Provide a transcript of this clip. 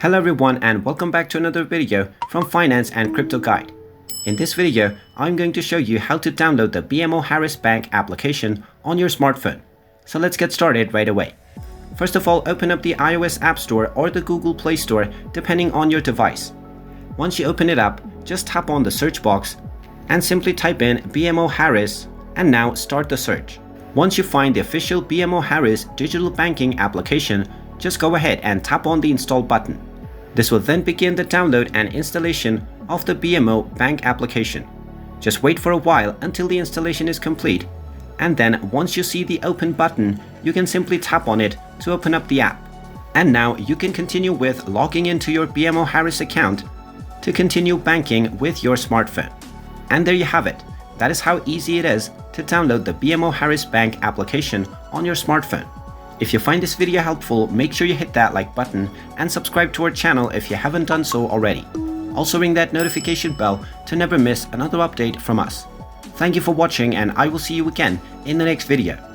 Hello everyone and welcome back to another video from Finance and Crypto Guide. In this video, I'm going to show you how to download the BMO Harris Bank application on your smartphone. So let's get started right away. First of all, open up the iOS App Store or the Google Play Store depending on your device. Once you open it up, just tap on the search box and simply type in BMO Harris and now start the search. Once you find the official BMO Harris digital banking application, just go ahead and tap on the install button. This will then begin the download and installation of the BMO bank application. Just wait for a while until the installation is complete, and then once you see the open button, you can simply tap on it to open up the app. And now you can continue with logging into your BMO Harris account to continue banking with your smartphone. And there you have it. That is how easy it is to download the BMO Harris Bank application on your smartphone. If you find this video helpful, make sure you hit that like button and subscribe to our channel if you haven't done so already. Also ring that notification bell to never miss another update from us. Thank you for watching and I will see you again in the next video.